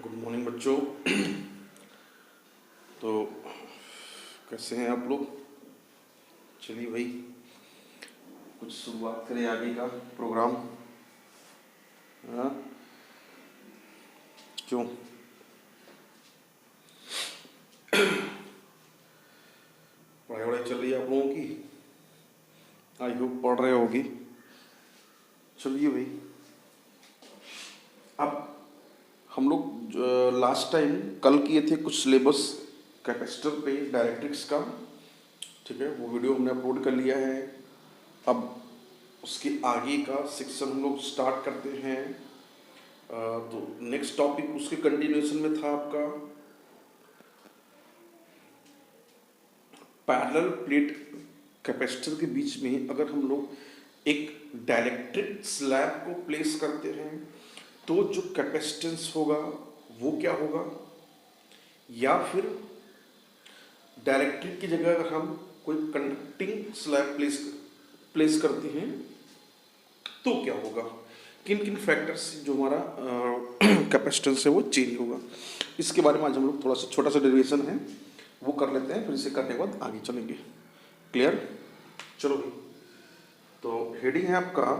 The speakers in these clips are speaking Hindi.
गुड मॉर्निंग बच्चों। तो कैसे हैं आप लोग? चलिए भाई, कुछ शुरुआत करें आगे का प्रोग्राम। हाँ, क्यों? पढ़ाई वढ़ाई चल रही है आप लोगों की? आई होप पढ़ रहे होगी। चलिए भाई, अब हम लोग लास्ट टाइम कल किए थे कुछ सिलेबस कैपेसिटर पे डायरेक्ट्रिक्स का। ठीक है, वो वीडियो हमने अपलोड कर लिया है। अब उसके आगे का सेक्शन हम लोग स्टार्ट करते हैं। तो नेक्स्ट टॉपिक उसके कंटिन्यूएशन में था आपका पैरेलल प्लेट कैपेसिटर के बीच में अगर हम लोग एक डाइलेक्ट्रिक स्लैब को प्लेस करते हैं तो जो कैपेसिटेंस होगा वो क्या होगा, या फिर डाइलेक्ट्रिक की जगह अगर हम कोई कंडक्टिंग स्लैब प्लेस करते हैं तो क्या होगा, किन किन फैक्टर्स से जो हमारा कैपेसिटेंस है वो चेंज होगा। इसके बारे में आज हम लोग थोड़ा सा छोटा सा डेरिवेशन है वो कर लेते हैं, फिर इसे करने के बाद आगे चलेंगे। क्लियर? चलो भाई, तो हेडिंग है आपका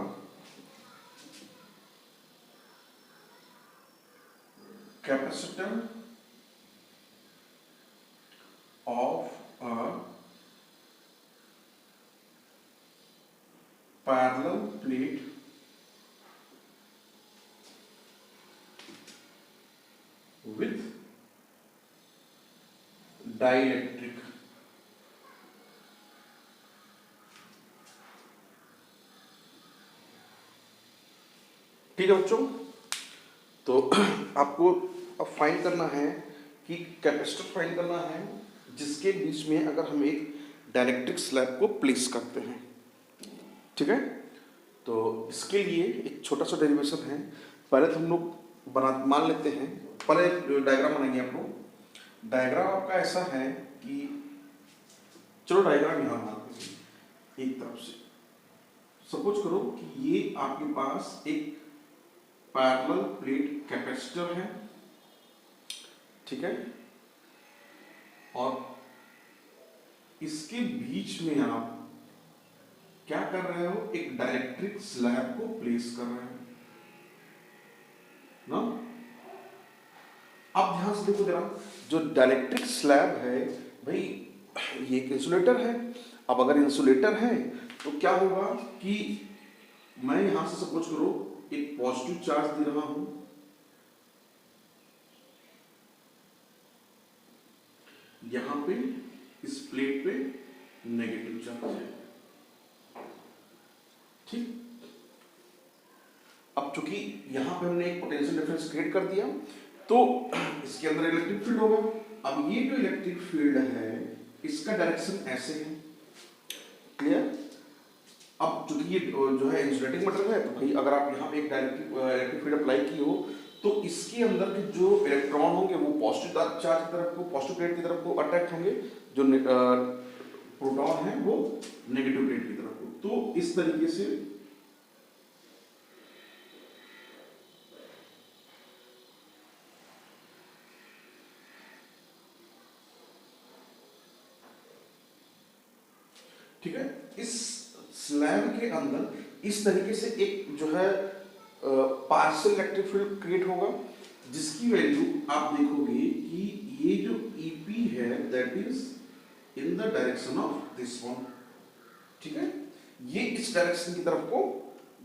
capacitor of a parallel plate with dielectric. ठीक है बच्चों, तो आपको अब फाइंड करना है कि कैपेसिटर फाइंड करना है जिसके बीच में अगर हम एक डाइलेक्ट्रिक स्लैब को प्लेस करते हैं। ठीक है, तो इसके लिए एक छोटा सा डेरिवेशन है। पहले तो हम लोग मान लेते हैं, पहले डायग्राम बनाएंगे आप लोग। डायग्राम आपका ऐसा है कि चलो डायग्राम यहाँ बनाते हैं। एक तरफ से सपोज करो कि ये आपके पास एक पैरेलल प्लेट कैपेसिटर है, ठीक है, और इसके बीच में आप क्या कर रहे हो, एक डाइलेक्ट्रिक स्लैब को प्लेस कर रहे हो ना। अब ध्यान से देखो जरा, जो डाइलेक्ट्रिक स्लैब है भाई, ये एक इंसुलेटर है। अब अगर इंसुलेटर है तो क्या होगा कि मैं यहां से सपोज करो एक पॉजिटिव चार्ज दे रहा हूं, यहां पे इस प्लेट पे नेगेटिव चार्ज है। ठीक, अब चूंकि यहां पे हमने एक पोटेंशियल डिफरेंस क्रिएट कर दिया तो इसके अंदर इलेक्ट्रिक फील्ड होगा। अब ये जो इलेक्ट्रिक फील्ड है इसका डायरेक्शन ऐसे है। क्लियर? अब चूंकि ये जो है इंसुलेटिंग मटेरियल है तो भाई अगर आप यहाँ पे एक इलेक्ट्रिक फील्ड अप्लाई की हो तो इसके अंदर के जो इलेक्ट्रॉन होंगे वो पॉजिटिव चार्ज की तरफ को, पॉजिटिव प्लेट की तरफ को अट्रैक्ट होंगे, जो प्रोटॉन है वो नेगेटिव प्लेट की तरफ को। तो इस तरीके से ठीक है, इस स्लैब के अंदर इस तरीके से एक जो है पार्शियल इलेक्ट्रिक फील्ड क्रिएट होगा जिसकी वैल्यू आप देखोगे कि ये जो EP है that is in the direction of this one. ठीक है, ये इस डायरेक्शन की तरफ को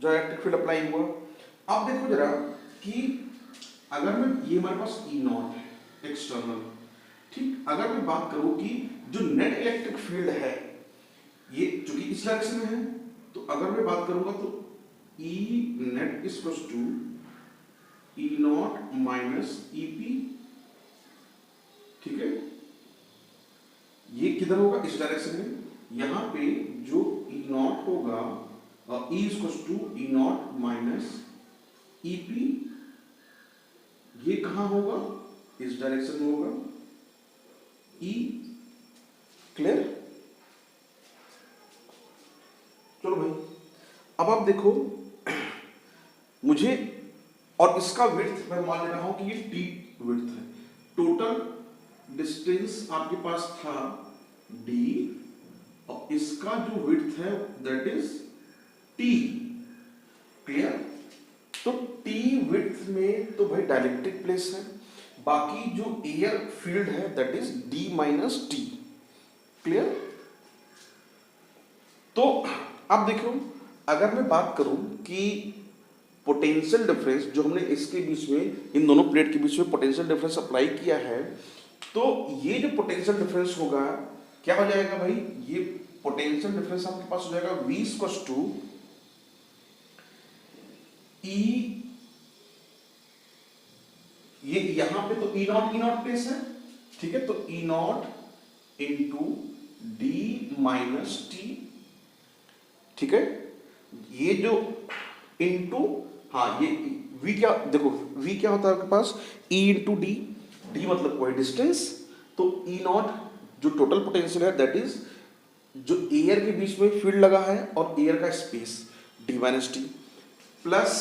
जो इलेक्ट्रिक फील्ड अप्लाई हुआ। अब देखो जरा कि अगर मैं, ये हमारे पास E0 है एक्सटर्नल। ठीक, अगर मैं बात करूं कि जो नेट इलेक्ट्रिक फील्ड है ये चूंकि इस डायरेक्शन में है तो अगर मैं बात करूंगा तो E net is equals to E0 minus EP। ठीक है, ये किधर होगा, इस डायरेक्शन में। यहां पे जो E0 होगा E is equals to E0 minus EP, ये कहां होगा, इस डायरेक्शन में होगा E। क्लियर? चलो भाई, अब आप देखो मुझे और इसका विड्थ मैं मान ले रहा हूं कि ये टी विड्थ है। टोटल डिस्टेंस आपके पास था डी और इसका जो विड्थ है दैट इज टी। क्लियर? तो टी विड्थ में तो भाई डाइलेक्ट्रिक प्लेस है, बाकी जो एयर फील्ड है that is D minus T. Clear? तो अब देखो, अगर मैं बात करूं कि पोटेंशियल डिफरेंस जो हमने इसके बीच में, इन दोनों प्लेट के बीच में पोटेंशियल डिफरेंस अप्लाई किया है, तो ये जो पोटेंशियल डिफरेंस होगा क्या हो जाएगा भाई, ये पोटेंशियल डिफरेंस आपके पास हो जाएगा V इक्वल्स टू E, ये यहां पे तो E नॉट प्लेस है, ठीक है, तो E naught into D minus T. ठीक है, ये जो इंटू, हाँ ये V क्या, देखो V क्या होता है आपके पास, E इंटू डी, डी मतलब कोई डिस्टेंस, तो E नॉट जो टोटल पोटेंशियल है दैट इज जो एयर के बीच में फील्ड लगा है और एयर का space D minus T, plus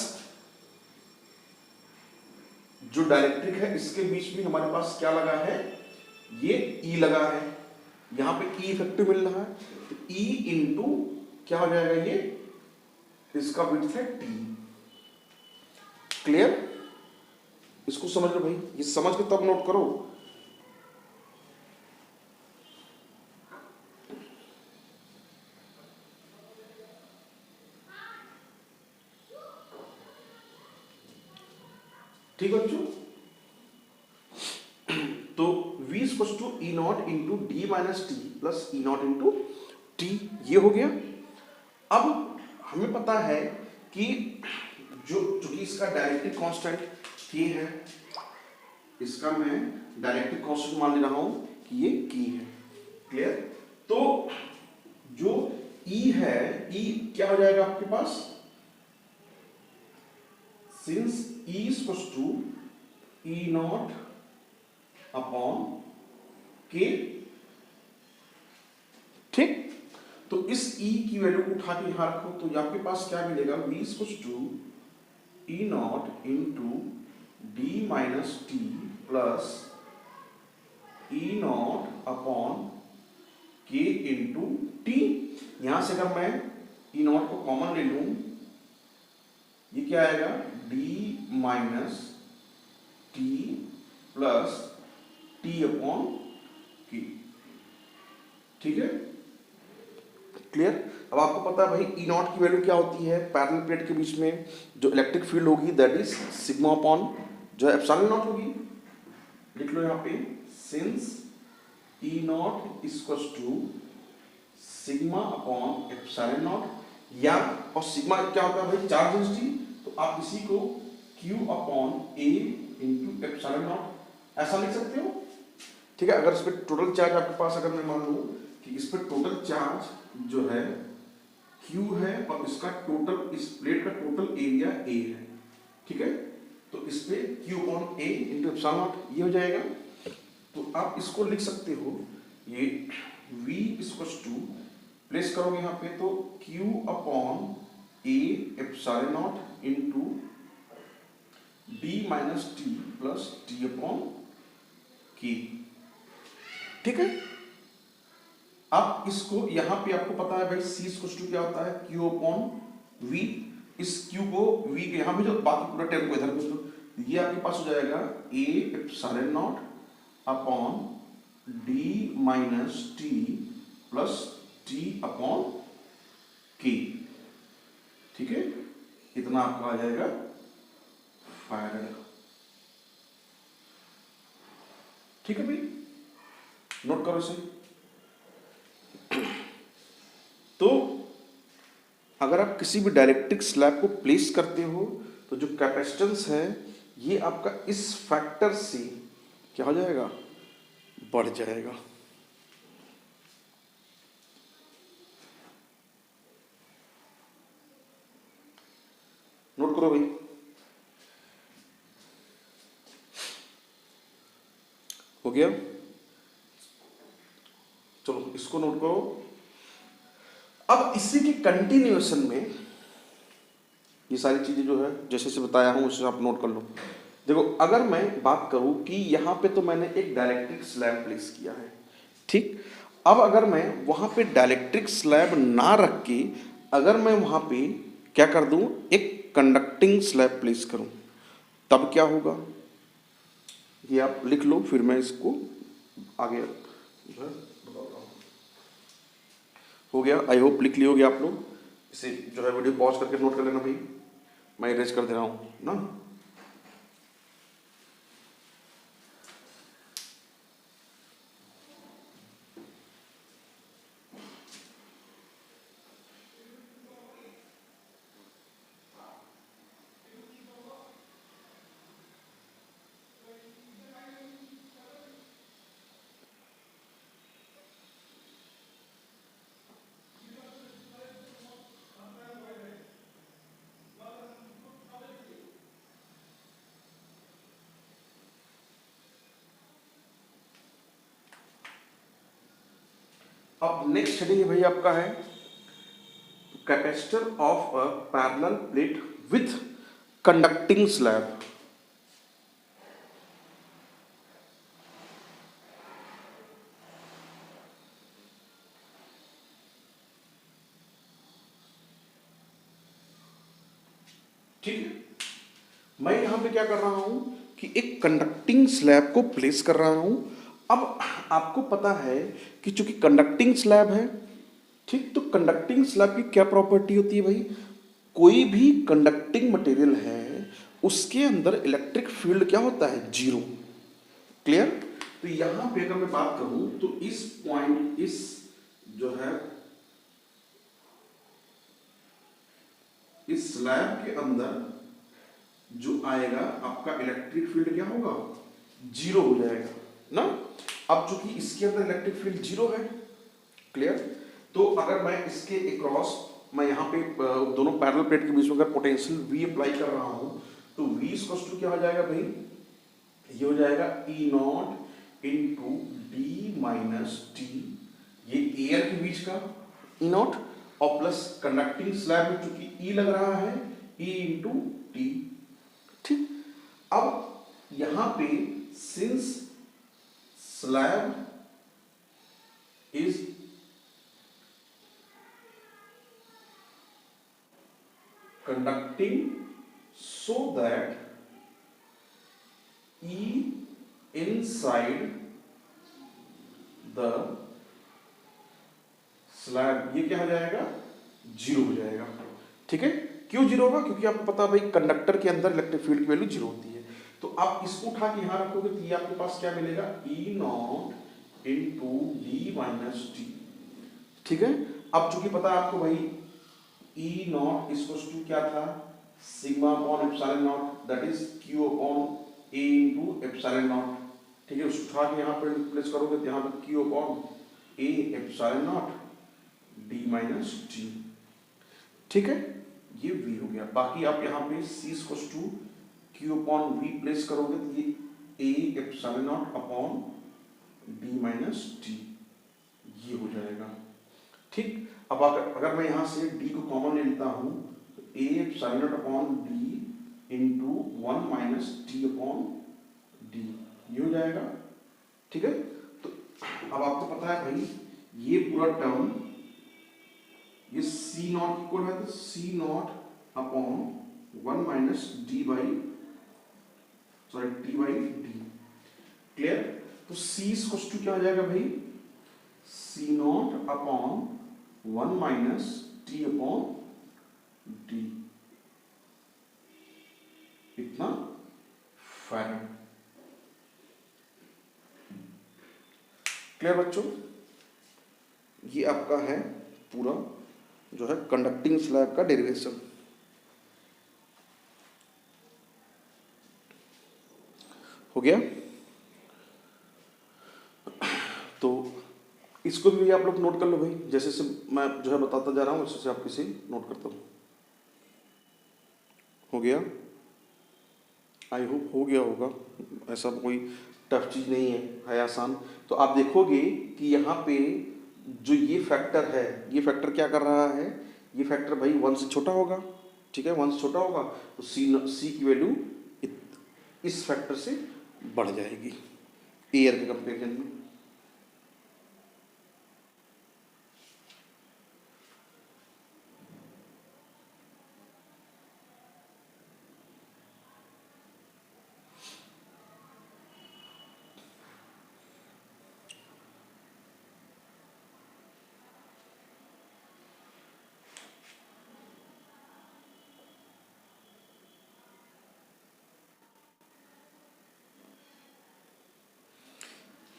जो डायरेक्ट्रिक है इसके बीच में हमारे पास क्या लगा है, ये E लगा है, यहां पे E इफेक्टिव मिल रहा है, तो E इंटू क्या हो जाएगा, ये इसका विड्थ है T। क्लियर? इसको समझ लो भाई, ये समझ के तब नोट करो। ठीक है बच्चों, तो V equals to E naught into D minus T plus E naught into T, ये हो गया। अब हमें पता है कि जो चूंकि इसका डायरेक्ट्रिक कांस्टेंट K है, इसका मैं डायरेक्ट्रिक कांस्टेंट मान ले रहा हूं कि ये K है। क्लियर? तो जो E है, E क्या हो जाएगा आपके पास, since E equals to E naught upon K। ठीक, तो इस E की वैल्यू को उठा के यहां रखो, तो आपके पास क्या मिलेगा, V equals to E naught into D minus T plus E naught upon K into T. यहां से अगर मैं E नॉट को कॉमन ले लूं, ये क्या आएगा, D minus T plus T upon की। ठीक है? क्लियर? अब आपको पता है भाई E नॉट की वैल्यू क्या होती है, पैरेलल प्लेट के बीच में जो इलेक्ट्रिक फील्ड होगी दैट इज सिग्मा अपॉन जो है एप्सिलॉन नॉट होगी। लिख लो यहाँ पे, since E naught equals to sigma upon epsilon naught, या और सिग्मा क्या होता है भाई, चार्ज डेंसिटी, तो आप इसी को Q upon A into epsilon not ऐसा लिख सकते हो। ठीक है, अगर इस पर टोटल चार्ज आपके पास, अगर मैं मान लूं कि इस पर टोटल चार्ज जो है Q है और इसका टोटल, इस प्लेट का टोटल एरिया A है, ठीक है, तो इस पे Q upon A into epsilon not ये हो जाएगा। तो आप इसको लिख सकते हो, ये V इक्वल्स टू प्लेस करोगे यहाँ पे तो Q upon A epsilon not into D minus T plus T upon K। ठीक है, अब इसको यहां पे आपको पता है भाई C इक्वल्स टू क्या होता है, Q अपॉन V, इस Q को V के यहां भी जो बाकी पूरा टर्म को इधर भेज दो, ये आपके पास हो जाएगा A epsilon naught upon D minus T plus T upon K। ठीक है, इतना आपका आ जाएगा फैराड। ठीक है भाई, नोट करो इसे। तो अगर आप किसी भी डायलेक्ट्रिक स्लैब को प्लेस करते हो तो जो कैपेसिटेंस है ये आपका इस फैक्टर से क्या हो जाएगा, बढ़ जाएगा। नोट करो भाई, हो गया, चलो इसको नोट करो। अब इसी के कंटिन्यूएशन में ये सारी चीज़ें जो है जैसे जैसे बताया हूँ उससे आप नोट कर लो। देखो अगर मैं बात करूँ कि यहाँ पे तो मैंने एक डाइलेक्ट्रिक स्लैब प्लेस किया है, ठीक। अब अगर मैं वहाँ पे डाइलेक्ट्रिक स्लैब ना रख के अगर मैं वहाँ पे क्या कर दूँ, एक कंडक्टिंग स्लैब प्लेस करूँ, तब क्या होगा ये आप लिख लो, फिर मैं इसको आगे जो है बताता हूँ। हो गया, आई होप लिख लियोगे आप लोग। इसे जो है वीडियो पॉज करके नोट कर लेना भाई, मैं इरेज कर दे रहा हूँ ना। अब नेक्स्ट हेडिंग भाई आपका है capacitor of a parallel plate with conducting slab. ठीक है, मैं यहाँ पे क्या कर रहा हूँ कि एक कंडक्टिंग स्लैब को प्लेस कर रहा हूँ। अब आपको पता है कि चूंकि कंडक्टिंग स्लैब है, ठीक, तो कंडक्टिंग स्लैब की क्या प्रॉपर्टी होती है भाई, कोई भी कंडक्टिंग मटेरियल है उसके अंदर इलेक्ट्रिक फील्ड क्या होता है, जीरो। क्लियर। तो यहां पे अगर मैं बात करूं तो इस पॉइंट, इस जो है इस स्लैब के अंदर जो आएगा आपका इलेक्ट्रिक फील्ड क्या होगा, जीरो हो जाएगा ना। अब चूंकि इसके अंदर इलेक्ट्रिक फील्ड जीरो है, क्लियर, तो अगर मैं इसके अक्रॉस मैं यहाँ पे दोनों पैरेलल प्लेट के बीच में अगर पोटेंशियल V अप्लाई कर रहा हूँ तो V इक्वल्स टू क्या हो जाएगा भाई, ये हो जाएगा E naught into D minus T, ये एयर के बीच का E नॉट, और प्लस कंडक्टिंग स्लैब में चूंकि E लग रहा है E इंटू टी। ठीक, अब यहां पे since slab is conducting so that E inside the slab ये क्या हो जाएगा, जीरो हो जाएगा। ठीक है, क्यों जीरो होगा, क्योंकि आपको पता है भाई कंडक्टर के अंदर इलेक्ट्रिक फील्ड की वैल्यू जीरो होती है। तो आप इसको उठा के यहां रखोगे तो ये आपके पास क्या मिलेगा, E naught into D minus T. ठीक है, अब चूंकि पता है आपको भाई E नॉट इक्वल्स टू क्या था, sigma upon epsilon not, that is Q upon A into epsilon not. ठीक है, उसको उठा के यहाँ पर प्लेस करोगे तो यहाँ पर Q upon A epsilon not D minus T। ठीक है, ये V हो गया। बाकी आप यहाँ पे C equals to Q upon V place करोगे तो ये A epsilon naught upon D minus T ये हो जाएगा। ठीक, अब अगर मैं यहाँ से D को कॉमन ले लेता हूँ तो A epsilon naught upon D into 1 minus T upon D ये हो जाएगा। ठीक है, तो अब आपको पता है भाई ये पूरा टर्म ये C नॉट इक्वल है तो C not upon 1 minus D by T by D। Clear, तो C इक्वल टू क्या हो जाएगा भाई, C not upon 1 minus T upon D, इतना फैराड। क्लियर बच्चों, ये आपका है पूरा जो है कंडक्टिंग स्लैब का डेरिवेशन। हो गया, तो इसको भी आप लोग नोट कर लो भाई, जैसे से मैं जो है बताता जा रहा हूँ वैसे से आप इसे नोट करता हूँ। हो गया, आई होप हो गया होगा, ऐसा कोई टफ चीज़ नहीं है आसान। तो आप देखोगे कि यहाँ पे जो ये फैक्टर है, ये फैक्टर क्या कर रहा है, ये फैक्टर भाई 1 से छोटा होगा, ठीक है, 1 छोटा होगा तो सी की वैल्यू इस फैक्टर से बढ़ जाएगी एयर के कंपेरिजन में।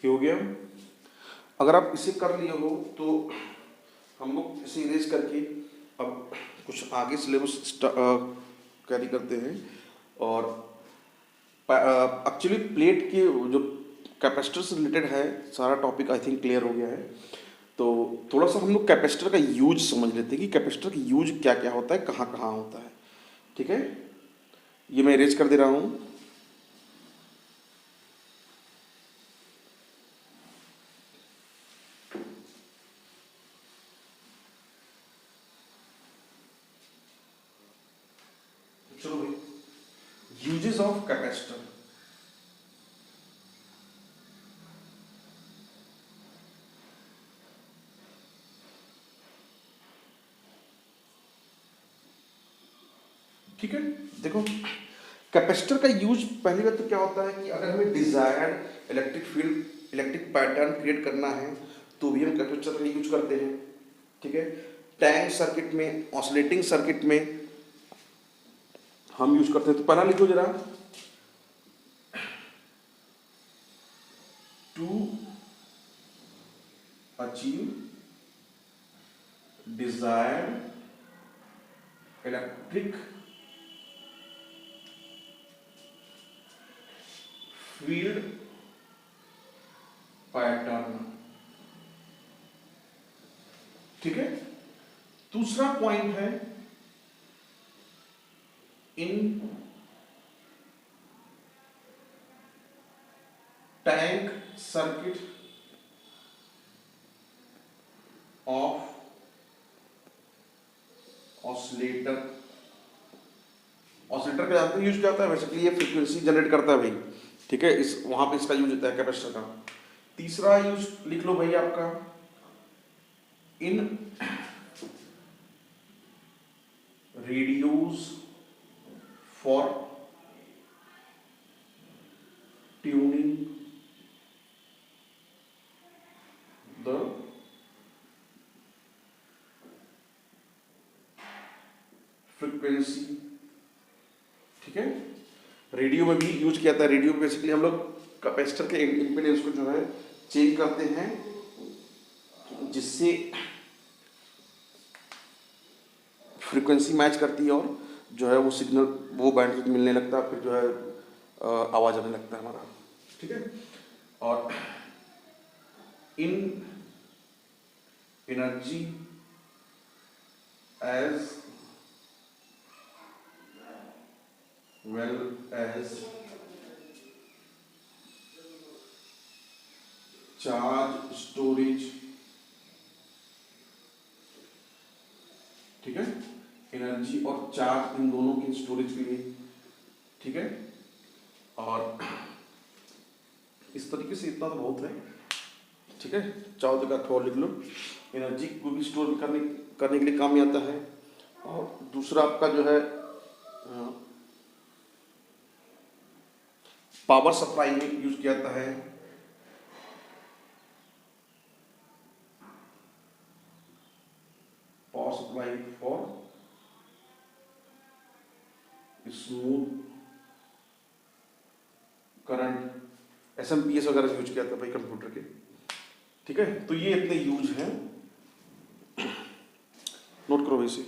ये हो गया। अगर आप इसे कर लिए हो तो हम लोग इसे इरेज करके अब कुछ आगे सिलेबस कैरी करते हैं। और एक्चुअली प्लेट के जो कैपेसिटर से रिलेटेड है सारा टॉपिक आई थिंक क्लियर हो गया है। तो थोड़ा सा हम लोग कैपेसिटर का यूज समझ लेते हैं कि कैपेसिटर का यूज क्या क्या होता है, कहाँ कहाँ होता है। ठीक है, ये मैं इरेज कर दे रहा हूँ। चलो भाई, यूजेस ऑफ कैपेसिटर। ठीक है, देखो कैपेसिटर का यूज पहली बात तो क्या होता है कि अगर हमें desired electric field, electric pattern create करना है तो भी हम कैपेसिटर का यूज करते हैं। ठीक है, टैंक सर्किट में, ऑसिलेटिंग सर्किट में हम यूज करते हैं। तो पहला लिखो जरा, to achieve desired electric field pattern. ठीक है, दूसरा पॉइंट है in tank circuit of oscillator. Oscillator का जानते हैं यूज क्या होता है, बेसिकली ये फ्रीक्वेंसी जनरेट करता है भाई। ठीक है, इस वहां पे इसका यूज होता है कैपेसिटर का। तीसरा यूज लिख लो भाई आपका, in radios for tuning the frequency. ठीक है, रेडियो में भी यूज किया जाता है। रेडियो में बेसिकली हम लोग कैपेसिटर के इम्पीडेंस को जो है चेंज करते हैं, जिससे फ्रीक्वेंसी मैच करती है और जो है वो सिग्नल वो बैंडविड्थ मिलने लगता है, फिर जो है आवाज आने लगता है हमारा। ठीक है, और in energy as well as charge storage. ठीक है, एनर्जी और चार्ज इन दोनों की स्टोरेज के लिए। ठीक है, और इस तरीके से इतना तो बहुत है। ठीक है, चाहो तो थोड़ा लिख लो, एनर्जी को भी स्टोर करने के लिए काम में आता है। और दूसरा आपका जो है पावर सप्लाई में यूज किया जाता है। Power supply for smooth current, SMPS वगैरह यूज किया जाता है भाई कंप्यूटर के। ठीक है, तो ये इतने यूज हैं, नोट करो वैसे।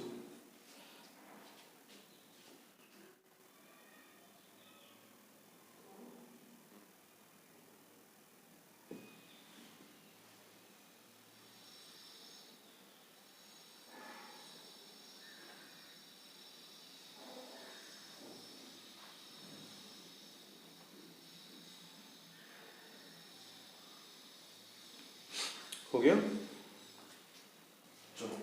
हो गया, चलो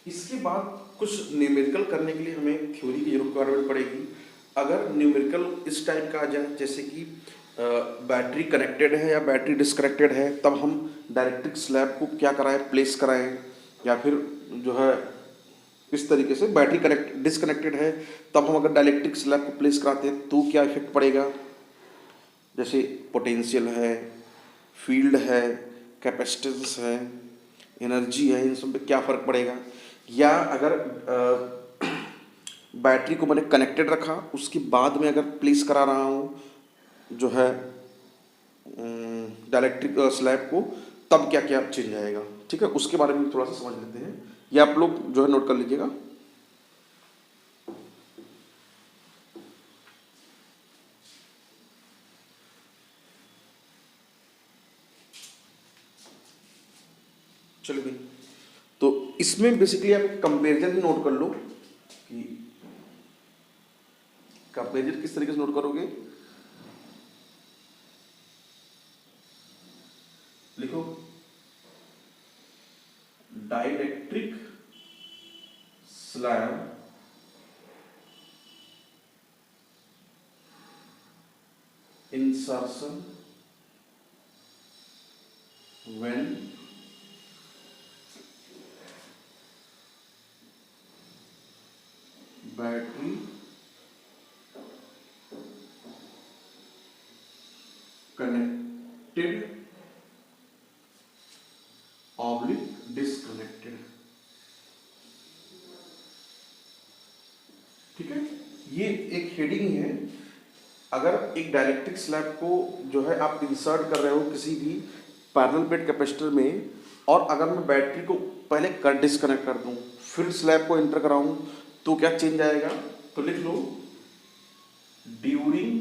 इसके बाद कुछ न्यूमेरिकल करने के लिए हमें थ्योरी की रिक्वायरमेंट पड़ेगी। अगर न्यूमेरिकल इस टाइप का आ जाए जैसे कि बैटरी कनेक्टेड है या बैटरी डिसकनेक्टेड है, तब हम डायरेक्ट्रिक स्लैब को क्या कराएं, प्लेस कराएं, या फिर जो है इस तरीके से बैटरी कनेक्ट डिसकनेक्टेड है तब हम अगर डायरेक्ट्रिक स्लैब को प्लेस कराते हैं तो क्या इफेक्ट पड़ेगा, जैसे पोटेंशियल है, फील्ड है, कैपेसिटेंस है, एनर्जी है, इन सब पे क्या फ़र्क पड़ेगा। या अगर बैटरी को मैंने कनेक्टेड रखा, उसके बाद में अगर प्लेस करा रहा हूँ जो है डायरेक्ट्रिक स्लैब को, तब क्या क्या चेंज आएगा। ठीक है, उसके बारे में थोड़ा सा समझ लेते हैं, ये आप लोग जो है नोट कर लीजिएगा। चलिए भाई, तो इसमें बेसिकली आप कंपेरिजन ही नोट कर लो कि कंपेरिजन किस तरीके से नोट करोगे। लिखो dielectric slab insertion when battery connected oblique disconnected। ठीक है, ये एक हेडिंग है। अगर एक डायलेक्ट्रिक स्लैब को जो है आप इंसर्ट कर रहे हो किसी भी पैरेलल प्लेट कैपेसिटर में, और अगर मैं बैटरी को पहले कर डिस्कनेक्ट कर दूं फिर स्लैब को एंटर कराऊं, तो क्या चेंज आएगा। तो लिख लो ड्यूरिंग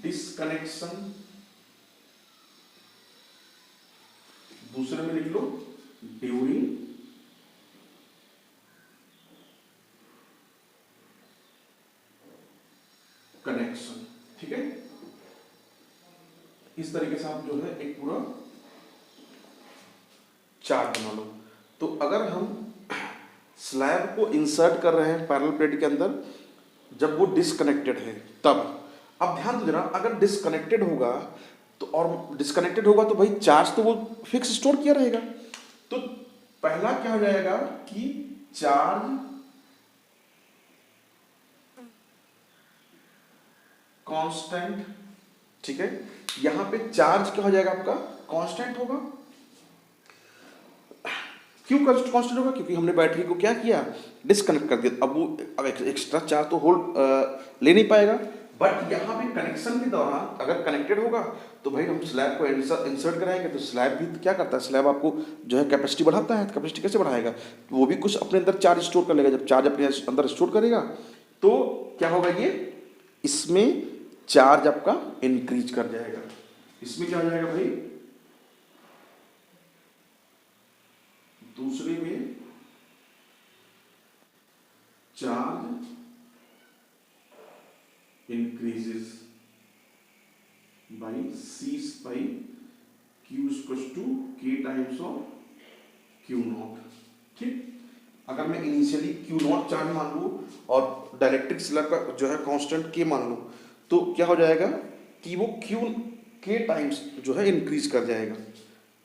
डिस्कनेक्शन, दूसरे में लिख लो ड्यूरिंग कनेक्शन। ठीक है, इस तरीके से आप जो है एक पूरा चार्ट बना लो। तो अगर हम स्लैब को इंसर्ट कर रहे हैं पैरेलल प्लेट के अंदर, जब वो डिस्कनेक्टेड है तब, अब ध्यान दो जरा, अगर डिस्कनेक्टेड होगा तो, और डिस्कनेक्टेड होगा तो भाई चार्ज तो वो फिक्स स्टोर किया रहेगा। तो पहला क्या हो जाएगा कि चार्ज कांस्टेंट। ठीक है, यहां पे चार्ज क्या हो जाएगा आपका, कांस्टेंट होगा। क्यों कांस्टेंट होगा, क्योंकि हमने बैटरी को क्या किया, डिस्कनेक्ट कर दिया। अब वो एक्स्ट्रा चार्ज तो होल्ड ले नहीं पाएगा। बट यहाँ पे कनेक्शन के दौरान अगर कनेक्टेड होगा तो भाई हम स्लैब को इंसर्ट कराएंगे, तो स्लैब भी क्या करता है, स्लैब आपको जो है कैपेसिटी बढ़ाता है। कैपेसिटी कैसे बढ़ाएगा, वो भी कुछ अपने अंदर चार्ज स्टोर कर लेगा। जब चार्ज अपने अंदर स्टोर करेगा तो क्या होगा, ये इसमें चार्ज आपका इंक्रीज कर जाएगा। इसमें क्या हो जाएगा भाई, दूसरे में charge increases by C by Q equals to K times of Q not. ठीक, अगर मैं इनिशियली Q नॉट चार्ज मान लूँ और डायलेक्ट्रिक स्लैब का जो है कांस्टेंट K मान लूँ, तो क्या हो जाएगा कि वो K टाइम्स जो है इंक्रीज कर जाएगा।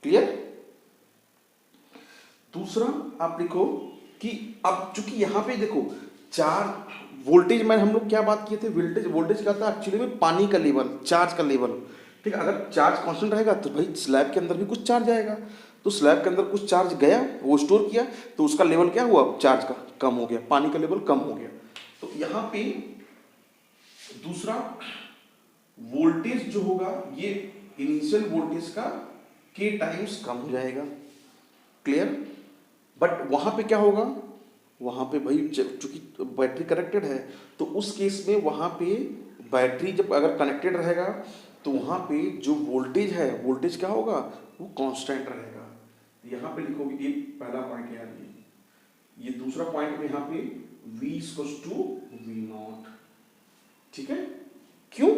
क्लियर। दूसरा आप लिखो कि अब चूंकि यहाँ पे देखो चार वोल्टेज में हम लोग क्या बात किए थे, वोल्टेज क्या था एक्चुअली में, पानी का लेवल, चार्ज का लेवल। ठीक है, अगर चार्ज कांस्टेंट रहेगा तो भाई स्लैब के अंदर भी कुछ चार्ज आएगा, तो स्लैब के अंदर कुछ चार्ज गया, वो स्टोर किया, तो उसका लेवल क्या हुआ, चार्ज का कम हो गया, पानी का लेवल कम हो गया। तो यहाँ पे दूसरा वोल्टेज जो होगा ये इनिशियल वोल्टेज का K टाइम्स कम हो जाएगा। क्लियर। बट वहां पे क्या होगा, वहां पे भाई चूंकि बैटरी कनेक्टेड है तो उस केस में वहां पे बैटरी जब अगर कनेक्टेड रहेगा तो वहां पे जो वोल्टेज है, वोल्टेज क्या होगा, वो कांस्टेंट रहेगा। यहाँ पे लिखोगे, ये पहला पॉइंट है यार, ये दूसरा पॉइंट में यहाँ पे V equals to V naught. ठीक है, क्यों,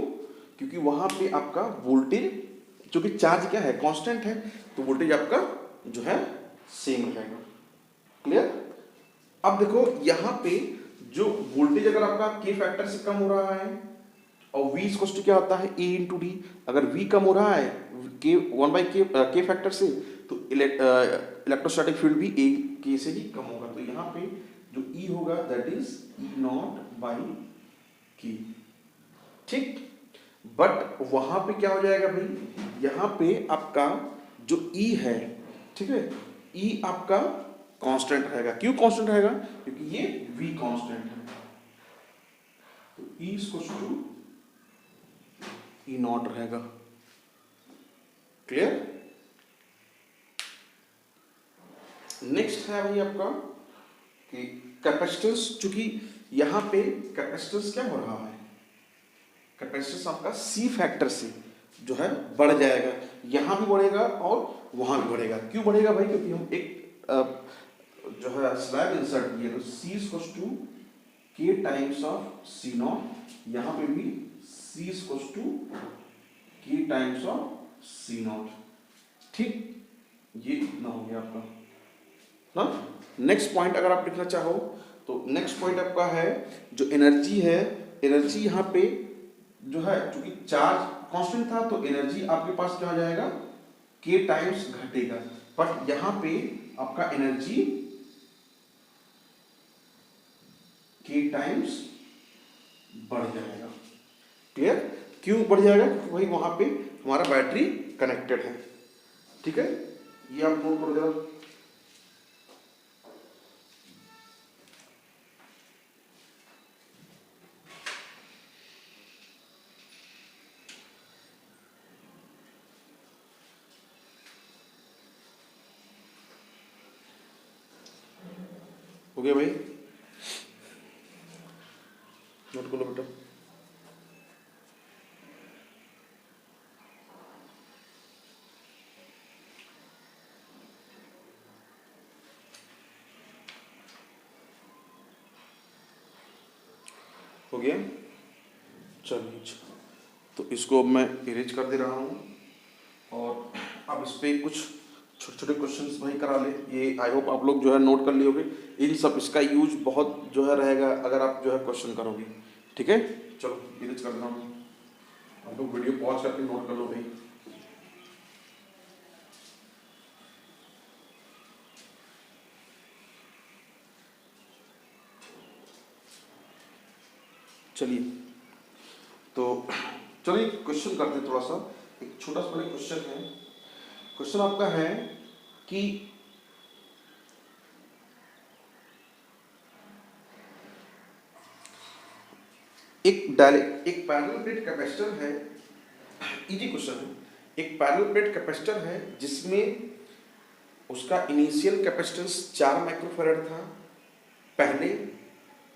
क्योंकि वहां पे आपका वोल्टेज, क्योंकि चार्ज क्या है, कांस्टेंट है, तो वोल्टेज आपका जो है सेम रहेगा। क्लियर? अब देखो यहाँ पे जो वोल्टेज अगर आपका के फैक्टर से कम हो रहा है और v इक्वल टू क्या होता है ए इंटू डी, अगर v कम हो रहा है के 1/के फैक्टर से तो इलेक्ट्रोस्टैटिक फील्ड भी ए के से ही कम होगा। तो यहाँ पे जो E होगा that is E not by के। ठीक, बट वहां पे क्या हो जाएगा भाई, यहाँ पे आपका जो E है, ठीक है, E आपका कांस्टेंट रहेगा। क्यों कांस्टेंट रहेगा? क्योंकि ये V कांस्टेंट है। तो E equal to E naught रहेगा। क्लियर? नेक्स्ट है भाई आपका कि कैपेसिटेंस, चूंकि यहां पे कैपेसिटेंस क्या हो रहा है, कैपेसिटेंस आपका सी फैक्टर से जो है बढ़ जाएगा, यहां भी बढ़ेगा और वहां भी बढ़ेगा। क्यों बढ़ेगा भाई? क्योंकि हम एक जो है स्लैब इंसर्ट किए, तो सी इक्वल टू के टाइम्स ऑफ सी नॉट, यहां पे भी सी इक्वल टू के टाइम्स ऑफ सी नॉट। ठीक, ये इतना हो गया आपका ना। नेक्स्ट पॉइंट अगर आप लिखना चाहो तो नेक्स्ट पॉइंट आपका है जो एनर्जी है, एनर्जी यहाँ पे जो है क्योंकि चार्ज कांस्टेंट था तो एनर्जी आपके पास क्या हो जाएगा, के टाइम्स घटेगा, बट यहाँ पे आपका एनर्जी के टाइम्स बढ़ जाएगा। क्लियर? क्यों बढ़ जाएगा? क्योंकि भाई वहां पे हमारा बैटरी कनेक्टेड है। ठीक है, ये आप नोट कर देना। हो गया भाई? नोट कर लो बेटा। हो गया? चलिए, तो इसको मैं इरेज कर दे रहा हूँ और अब इस पर कुछ छोटे छोटे क्वेश्चंस भाई करा ले। ये आई होप आप लोग जो है नोट कर लिए होगे। इन सब इसका यूज बहुत जो है रहेगा अगर आप जो है क्वेश्चन करोगे। ठीक है, चलो इरेज कर रहा हूँ, आप लोग वीडियो पॉज करके नोट कर लो भाई। चलिए, तो चलिए क्वेश्चन करते हैं थोड़ा सा। एक छोटा सा क्वेश्चन है। क्वेश्चन आपका है कि एक पैरेलल प्लेट कैपेसिटर है, इजी क्वेश्चन है। एक पैरेलल प्लेट कैपेसिटर है जिसमें उसका इनिशियल कैपेसिटेंस 4 माइक्रोफैराड था पहले।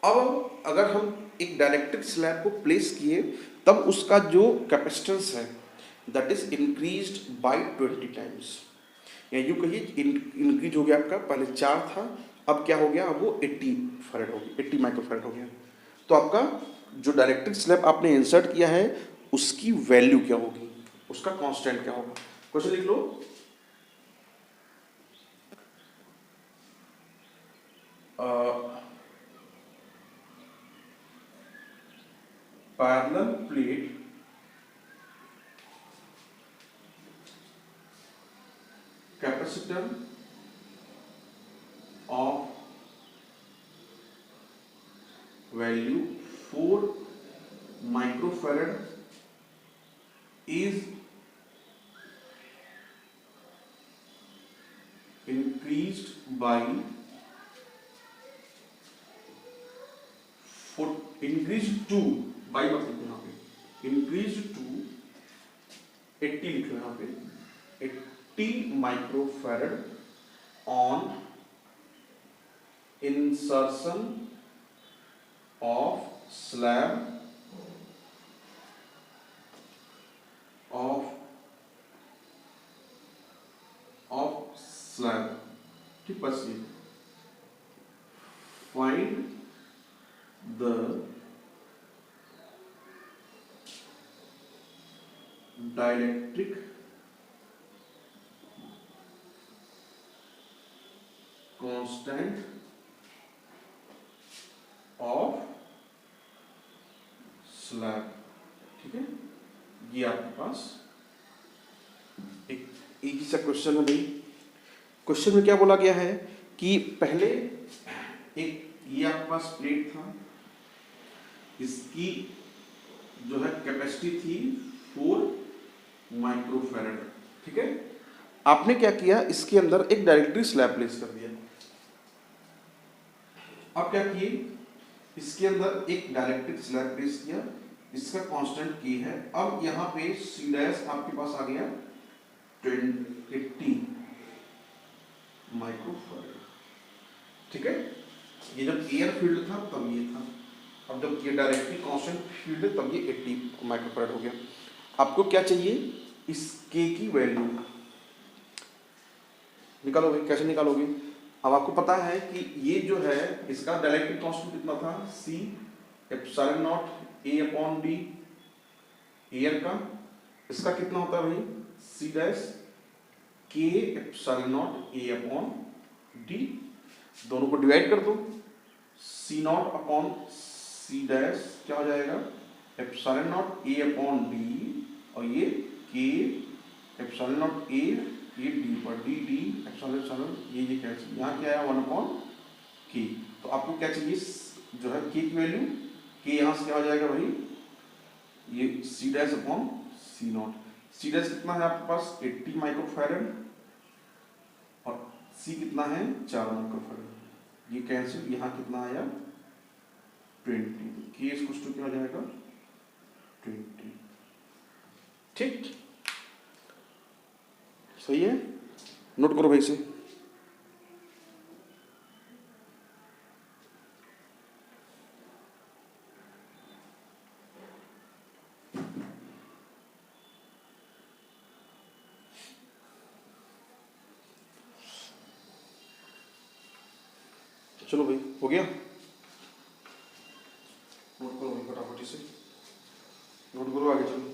अब अगर हम एक डाइलेक्ट्रिक स्लैब को प्लेस किए तब उसका जो कैपेसिटेंस है that is increased by 20 times, या यूँ कहिए इंक्रीज हो गया आपका, पहले 4 था अब क्या हो गया, अब वो 80 फैराड हो गया, 80 माइक्रोफैराड हो गया। तो आपका जो डाइलेक्ट्रिक स्लैब आपने इंसर्ट किया है उसकी वैल्यू क्या होगी, उसका कांस्टेंट क्या होगा। क्वेश्चन लिख लो। Parallel plate capacitor of value 4 microfarad is increased by increased to by मतलब यहाँ पे increased to 80 लिखो यहाँ पे 80 microfarad on insertion of slab of slab। ठीक, बस ये find the dielectric constant of slab. ठीक है, ये आपके पास एक ही सा क्वेश्चन है भाई। क्वेश्चन में क्या बोला गया है कि पहले एक ये आपके पास प्लेट था, इसकी जो है कैपेसिटी थी 4 माइक्रोफैरड। ठीक है, आपने क्या किया, इसके अंदर एक डायरेक्टरी स्लैब प्लेस कर दिया। अब क्या किए, इसके अंदर एक डायरेक्टरी स्लैब प्लेस किया, इसका कांस्टेंट की है। अब यहाँ पे सी डैश आपके पास आ गया 80 माइक्रोफैरड। ठीक है, ये जब एयर फील्ड था तब ये था, अब जब ये डायरेक्टली कांस्टेंट फील्ड है तब ये 80 माइक्रोफैरड हो गया। आपको क्या चाहिए, इस के की वैल्यू निकालोगे। कैसे निकालोगे, अब आपको पता है कि ये जो है इसका डायरेक्टली कांस्टेंट कितना था, C epsilon naught A upon D air का। इसका कितना होता है भाई, C dash K epsilon naught A upon D. दोनों को डिवाइड कर दो, C naught upon C dash क्या हो जाएगा, epsilon naught A upon D, और ये के एप्सिलॉन नॉट ए, ये डी पर डी डी एप्सिलॉन एप्सिलॉन, ये कैंसिल, यहाँ क्या आया 1 अपॉन के। तो आपको क्या चाहिए, जो है के की वैल्यू, के यहाँ से क्या हो जाएगा भाई, ये C dash upon C naught. C dash कितना है आपके पास 80 माइक्रोफैरड, और सी कितना है 4 माइक्रोफैरड, ये कैंसिल, यहाँ कितना आया 20, के इक्वल टू क्या हो जाएगा 20। ठीक, सही है, नोट करो भाई से। चलो भाई, हो गया, नोट करो भाई फटाफट से, नोट करो, आगे चलो।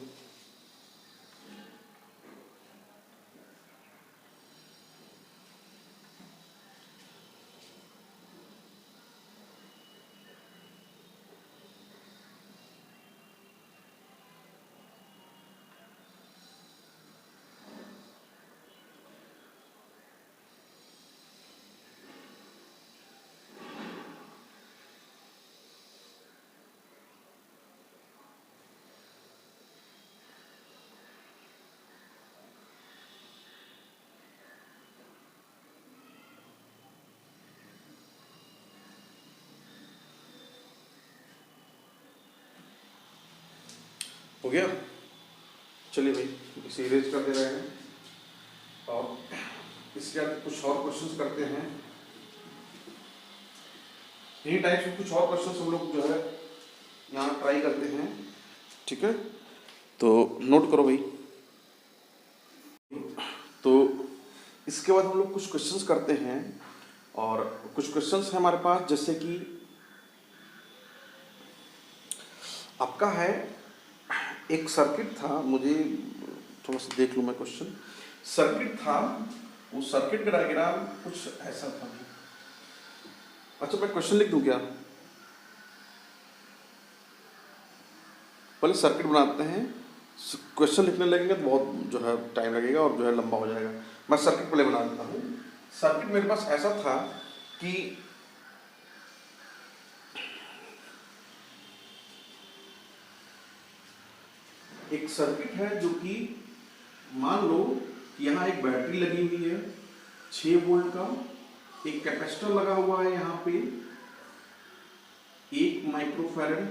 हो गया, चलिए भाई इसे इरेज कर दे रहे हैं, और इसके बाद कुछ और क्वेश्चंस करते हैं। यही टाइप से कुछ और क्वेश्चंस हम लोग जो है यहाँ ट्राई करते हैं। ठीक है, तो नोट करो भाई। तो इसके बाद हम लोग कुछ क्वेश्चंस करते हैं, और कुछ क्वेश्चंस हैं हमारे पास, जैसे कि आपका है एक सर्किट था, मुझे थोड़ा सा देख लूँ मैं क्वेश्चन। सर्किट था, वो सर्किट का डायग्राम कुछ ऐसा था। अच्छा, मैं क्वेश्चन लिख दूँ क्या, पहले सर्किट बनाते हैं, क्वेश्चन लिखने लगेंगे तो बहुत जो है टाइम लगेगा और जो है लंबा हो जाएगा। मैं सर्किट पहले बना देता हूँ। सर्किट मेरे पास ऐसा था कि एक सर्किट है जो कि मान लो यहाँ एक बैटरी लगी हुई है 6 वोल्ट का, एक कैपेसिटर लगा हुआ है यहाँ पे 1 माइक्रोफैरड।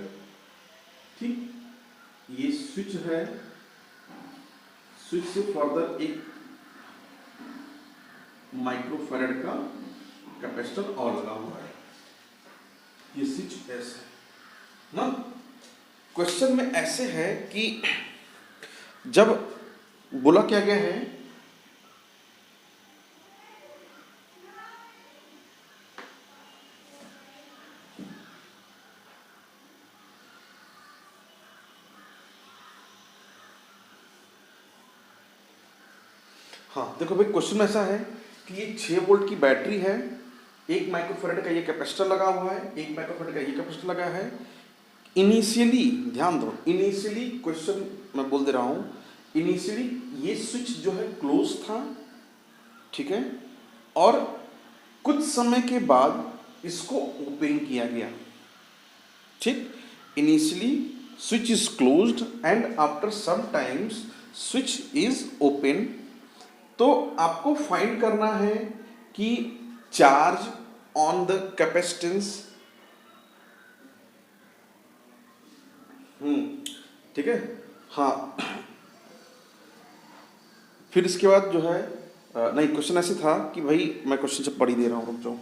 ठीक, ये स्विच है, स्विच से फर्दर एक माइक्रोफैरड का कैपेसिटर और लगा हुआ है, ये स्विच ऐसे ना। क्वेश्चन में ऐसे है कि जब बोला क्या गया है, हाँ देखो भाई, क्वेश्चन में ऐसा है कि ये 6 वोल्ट की बैटरी है 1 माइक्रोफैराड का ये कैपेसिटर लगा हुआ है, 1 माइक्रोफैराड का ये कैपेसिटर लगा है। इनिशियली ध्यान दो, इनिशियली क्वेश्चन मैं बोल दे रहा हूँ, इनिशियली ये स्विच जो है क्लोज था, ठीक है, और कुछ समय के बाद इसको ओपन किया गया, ठीक। Initially switch is closed and after some times switch is open. तो आपको फाइंड करना है कि चार्ज ऑन द कैपेसिटेंस, ठीक है, हाँ। फिर इसके बाद जो है नहीं, क्वेश्चन ऐसे था कि भाई मैं क्वेश्चन से पढ़ ही दे रहा हूँ, रुक जाओ।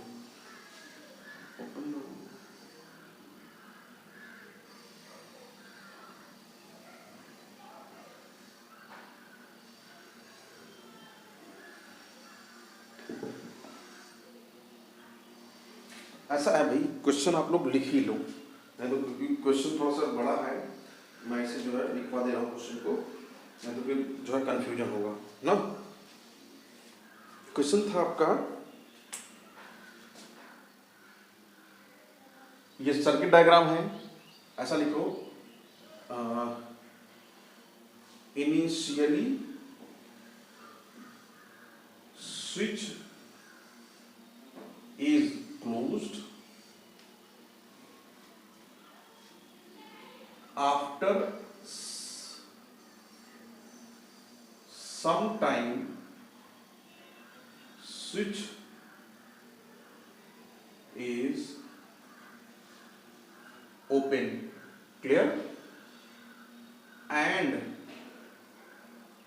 ऐसा है भाई, क्वेश्चन आप लोग लिख ही लो, नहीं तो क्योंकि क्वेश्चन थोड़ा सा बड़ा है, मैं इसे जो है लिखवा दे रहा हूँ क्वेश्चन को, नहीं तो फिर जो है कंफ्यूजन होगा ना। क्वेश्चन था आपका, ये सर्किट डायग्राम है, ऐसा लिखो, initially switch is closed after some time switch is open, clear, and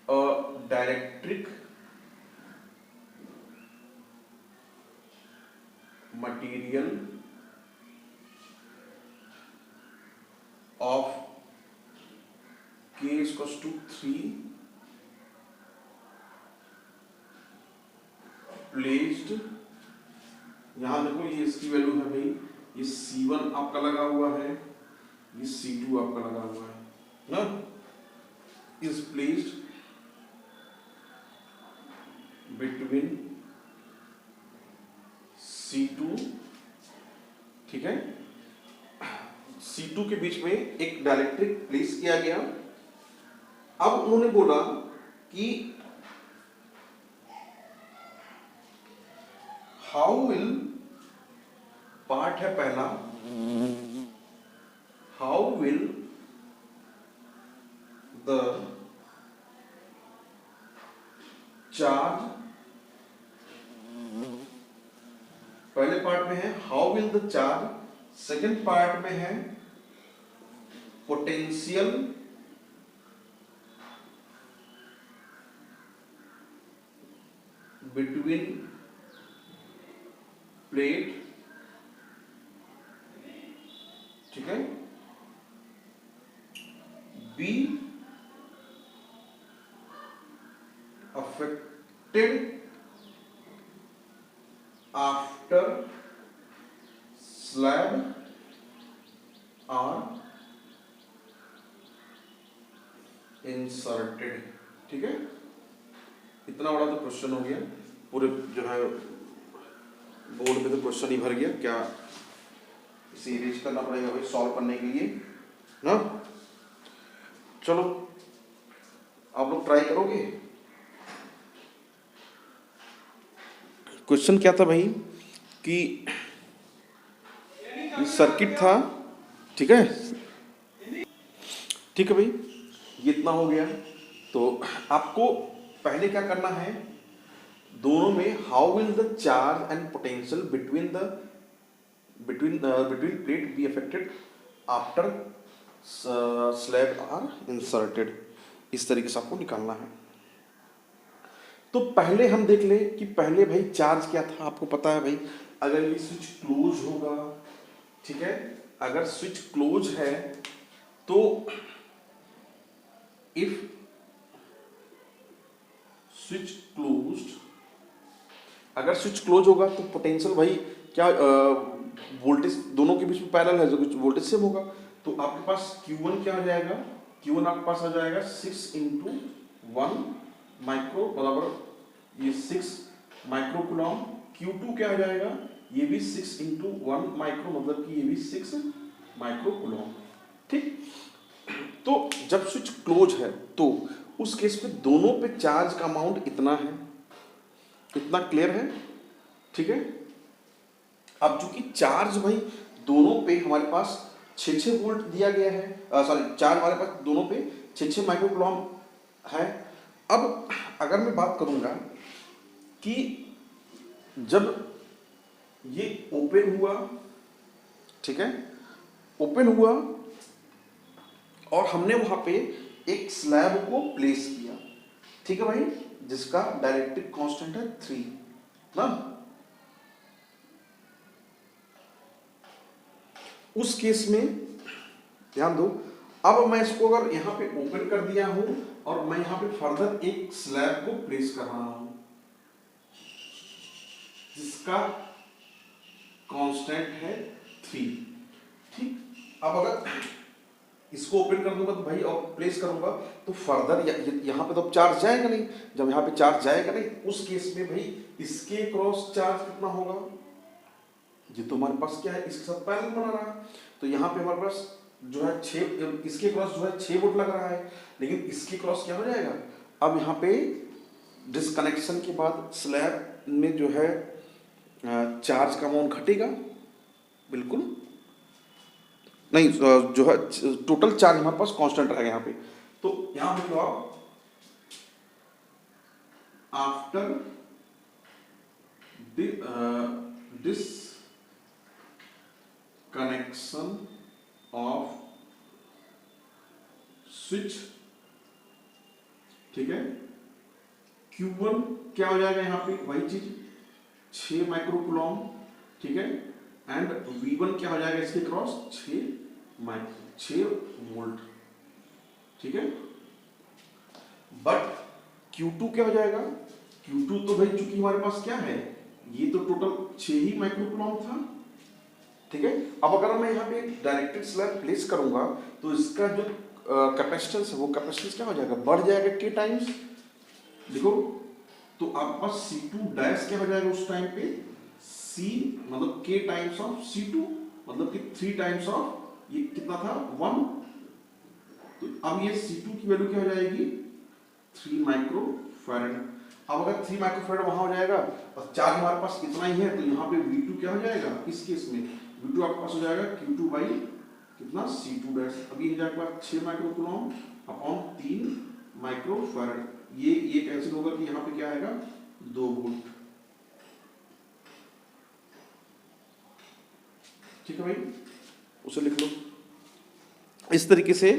a dielectric material of K is equals to 3 placed, यहां देखो ये इसकी वैल्यू है भाई, ये C1 आपका लगा हुआ है, ये C2 आपका लगा हुआ है ना, इज प्लेस्ड बिटवीन C2, ठीक है, C2 के बीच में एक डाइलेक्ट्रिक प्लेस किया गया। अब उन्होंने बोला कि हाउ विल, पार्ट है पहला, हाउ विल द चार्ज, पहले पार्ट में है how will the charge, second part में है पोटेंशियल बिटवीन प्लेट, ठीक है, B affected after slab are inserted, ठीक है। इतना बड़ा तो क्वेश्चन हो गया, पूरे जो है बोर्ड में तो क्वेश्चन ही भर गया, क्या इसे इरेज करना पड़ेगा भाई सॉल्व करने के लिए ना। चलो आप लोग ट्राई करोगे। क्वेश्चन क्या था भाई कि सर्किट था, ठीक है, ठीक है भाई, ये इतना हो गया। तो आपको पहले क्या करना है, दोनों में how will the charge and potential between plate be affected after slab are inserted, इस तरीके से आपको निकालना है। तो पहले हम देख ले कि पहले भाई चार्ज क्या था। आपको पता है भाई, अगर ये स्विच क्लोज होगा, ठीक है, अगर स्विच क्लोज है तो इफ स्विच क्लोज्ड, अगर स्विच क्लोज होगा तो पोटेंशियल भाई क्या, वोल्टेज दोनों के बीच में पैरेलल है, जो वोल्टेज सेम होगा। तो आपके पास Q1 क्या आ जाएगा, Q1 आपके पास आ जाएगा 6 × 1 माइक्रो बराबर ये 6 माइक्रो कूलम। Q2 क्या आ जाएगा, ये भी 6 इंटू 1 माइक्रो, मतलब कि ये भी 6 माइक्रो कूलम। ठीक, तो जब स्विच क्लोज है तो उस केस में दोनों पे चार्ज का अमाउंट इतना है, इतना क्लियर है। ठीक है, अब चूंकि चार्ज भाई दोनों पे हमारे पास 6 वोल्ट दिया गया है, सॉरी चार्ज हमारे पास दोनों पे 6 माइक्रो कूलम है। अब अगर मैं बात करूंगा कि जब ये ओपन हुआ, ठीक है, ओपन हुआ और हमने वहां पे एक स्लैब को प्लेस किया, ठीक है भाई, जिसका डायरेक्ट्रिक कांस्टेंट है 3 ना। उस केस में ध्यान दो, अब मैं इसको अगर यहां पे ओपन कर दिया हूं और मैं यहां पे फर्दर एक स्लैब को प्लेस कर रहा हूं जिसका कांस्टेंट है 3। ठीक, अब अगर इसको ओपन कर दूंगा तो भाई और प्लेस करूंगा तो फर्दर यहां पे तो चार्ज जाएगा नहीं। जब यहां पे चार्ज जाएगा नहीं, उस केस में भाई इसके क्रॉस चार्ज कितना होगा, ये तो हमारे पास क्या है, इसके साथ पैरेलल बना रहा है, तो यहाँ पे हमारे पास जो है 6, इसके क्रॉस जो है 6 वोल्ट लग रहा है, लेकिन इसके क्रॉस क्या हो जाएगा, अब यहाँ पे डिसकनेक्शन के बाद स्लैब में जो है चार्ज का अमाउंट घटेगा, बिल्कुल नहीं, जो है टोटल चार्ज हमारे पास कांस्टेंट रहेगा यहाँ पे। तो यहाँ पे तो आप after this connection off switch, ठीक है, Q1 क्या हो जाएगा यहाँ पे, वही चीज 6 माइक्रो कूलम, ठीक है, एंड V1 क्या हो जाएगा इसके क्रॉस 6 वोल्ट, ठीक है। बट Q2 क्या हो जाएगा, Q2 तो भाई चूंकि हमारे पास क्या है, ये तो टोटल 6 ही माइक्रो कूलम था, ठीक है। अब अगर मैं यहाँ पे डायरेक्टेड स्लैब प्लेस करूंगा तो इसका जो कैपेसिटेंस है वो कैपेसिटेंस क्या हो जाएगा, बढ़ जाएगा k टाइम्स। देखो तो आपके पास C2 डैश क्या हो जाएगा उस टाइम पे, C मतलब k टाइम्स ऑफ C2, मतलब कि 3 टाइम्स ऑफ ये कितना था 1, तो अब ये C2 की वैल्यू क्या हो जाएगी 3 माइक्रो फैराड। अब अगर 3 माइक्रो फैराड वहां हो जाएगा और चार्ज हमारे पास इतना ही है, तो यहाँ पे V2 क्या हो जाएगा, इस केस में V2 आपके पास हो जाएगा Q2 बाई कितना C2 डैश। अभी ये जाएगा 6 micro coulomb upon 3 micro farad, ये कैंसिल होगा कि यहाँ पे क्या आएगा 2 वोल्ट, ठीक है भाई, उसे लिख लो। इस तरीके से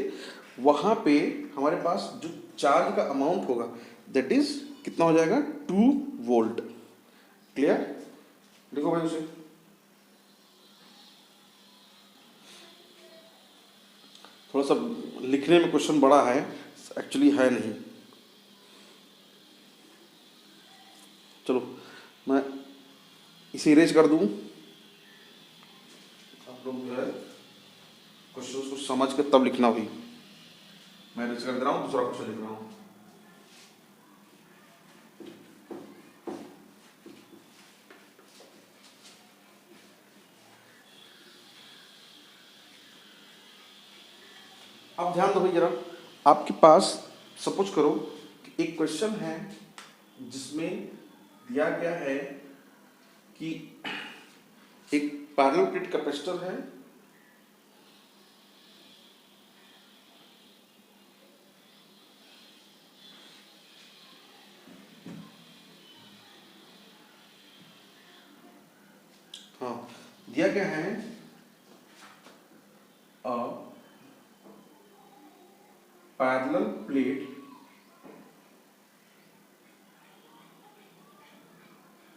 वहां पे हमारे पास जो चार्ज का अमाउंट होगा दैट इज कितना हो जाएगा 2 वोल्ट। क्लियर, देखो भाई उसे थोड़ा सा लिखने में क्वेश्चन बड़ा है, एक्चुअली है नहीं। चलो मैं इसे इरेज कर दूं, आप लोग जो है क्वेश्चन को समझ के तब लिखना हुई। मैं इरेज कर दे रहा हूं, दूसरा क्वेश्चन लिख रहा हूं। अब ध्यान दो भाई जरा, आपके पास सपोज करो कि एक क्वेश्चन है जिसमें दिया गया है कि एक पैरेलल प्लेट कैपेसिटर है, हाँ दिया गया है parallel plate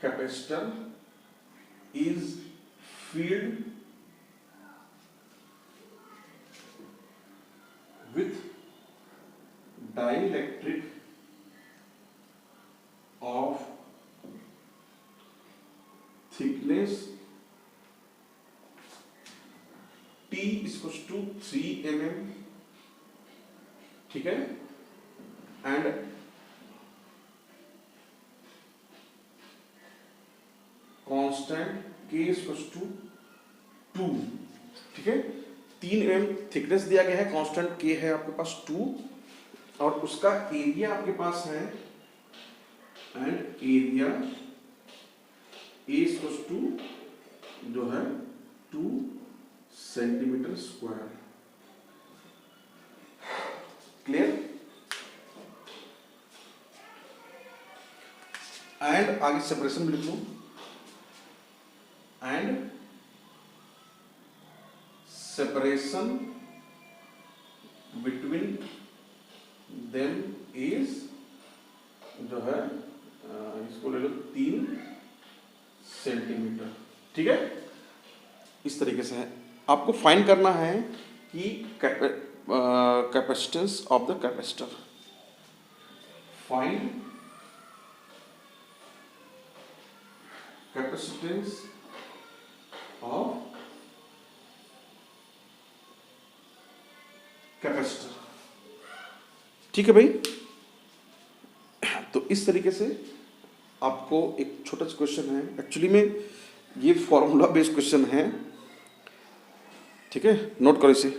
capacitor is filled with dielectric of thickness T equals to 3 mm, ठीक है, and constant K equals to 2, ठीक है। 3 mm थिकनेस दिया गया है, कांस्टेंट K है आपके पास 2, और उसका एरिया आपके पास है, and area A equals to जो है 2 सेंटीमीटर स्क्वायर। क्लियर? एंड आगे सेपरेशन भी लिख लो, and separation between them is जो है इसको ले लो 3 सेंटीमीटर, ठीक है। इस तरीके से है, आपको फाइंड करना है कि capacitance of the capacitor. Find capacitance of capacitor, ठीक है भाई। तो इस तरीके से आपको एक छोटा सा क्वेश्चन है, एक्चुअली में ये फॉर्मूला बेस्ड क्वेश्चन है, ठीक है, नोट करो इसे,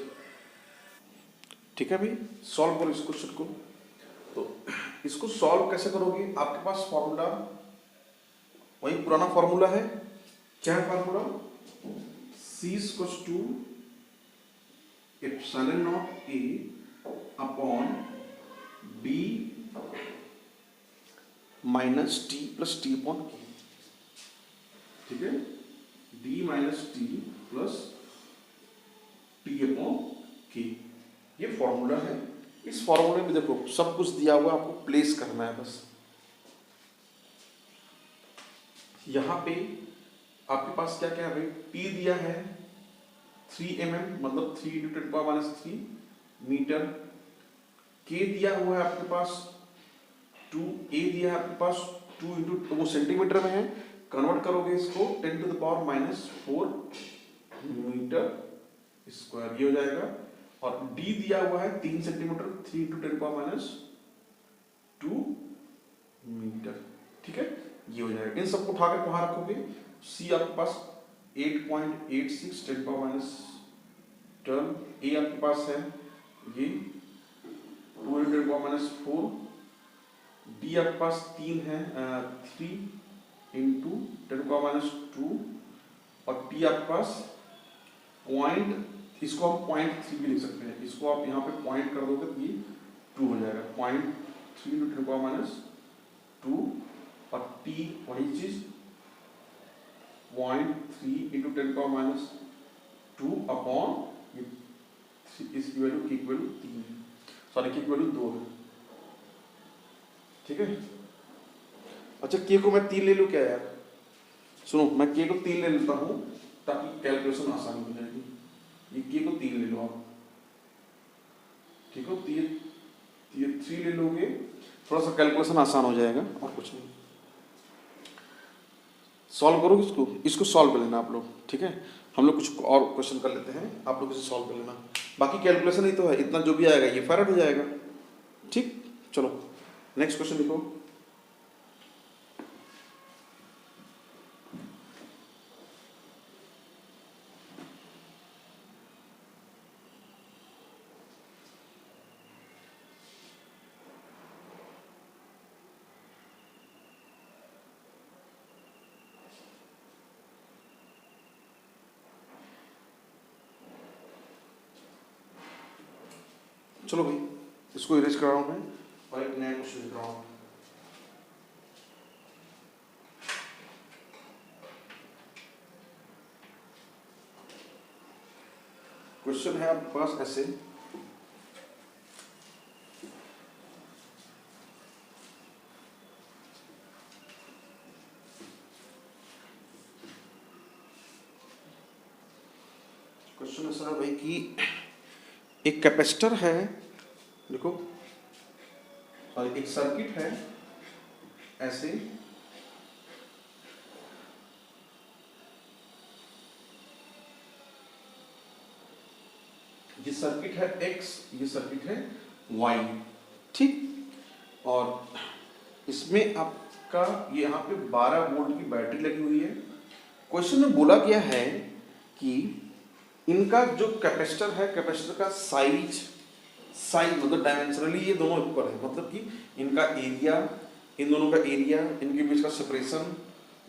ठीक है भाई। सॉल्व करो इस क्वेश्चन को। तो इसको सॉल्व कैसे करोगे, आपके पास फॉर्मूला वही पुराना फॉर्मूला है, क्या है formula, C equals to epsilon naught A upon B minus T plus T upon K, ठीक है, D minus T plus T upon K, ये फॉर्मूला है। इस फॉर्मूले में देखो सब कुछ दिया हुआ, आपको प्लेस करना है बस। यहाँ पे आपके पास क्या क्या है भाई, P दिया है 3 mm मतलब 3 × 10⁻³ मीटर, K दिया हुआ है आपके पास 2, A दिया है आपके पास 2 × वो सेंटीमीटर में है, कन्वर्ट करोगे इसको 10⁻⁴ मीटर स्क्वायर, ये हो जाएगा। और D दिया हुआ है 3 सेंटीमीटर 3 × 10⁻² मीटर, ठीक है, ये हो जाएगा। इन सबको उठाकर वहां रखोगे, C आपके पास 8.86 10⁻12, A आपके पास है ये 2 × 10⁻⁴, D आपके पास 3 है 3 × 10⁻², और T आपके पास पॉइंट, इसको हम 0.3 भी लिख सकते हैं, इसको आप यहाँ पे पॉइंट कर दोगे तो ये 2 हो जाएगा, 0.3 × 10⁻², और T वही चीज 0.3 × 10⁻² अपॉन इसकी वैल्यू की वैल्यू 3, सॉरी की वैल्यू 2 है, ठीक है। अच्छा K को मैं 3 ले लूँ क्या यार, सुनो मैं K को 3 ले लेता हूँ ताकि कैलकुलेशन आसानी हो जाएगी। ये K को 3 ले लो आप, ठीक हो, ये 3 ले लोगे, थोड़ा सा कैलकुलेशन आसान हो जाएगा, और कुछ नहीं। सॉल्व करो इसको सॉल्व कर लेना आप लोग, ठीक है। हम लोग कुछ और क्वेश्चन कर लेते हैं, आप लोग इसे सॉल्व कर लेना, बाकी कैलकुलेशन ही तो है, इतना जो भी आएगा ये फैरड हो जाएगा, ठीक। चलो नेक्स्ट क्वेश्चन लिखो। चलो भाई इसको इरेज कर रहा हूँ मैं और एक नया क्वेश्चन लिख रहा हूँ। क्वेश्चन है आपके पास ऐसे, क्वेश्चन ऐसा है भाई कि एक कैपेसिटर है, देखो, और एक सर्किट है ऐसे, ये सर्किट है X, ये सर्किट है Y, ठीक। और इसमें आपका यहाँ पे 12 वोल्ट की बैटरी लगी हुई है, क्वेश्चन में बोला गया है कि इनका जो कैपेसिटर है, कैपेसिटर का साइज मतलब डायमेंशनली ये दोनों इक्वल है, मतलब कि इनका एरिया, इन दोनों का एरिया, इनके बीच का सेपरेशन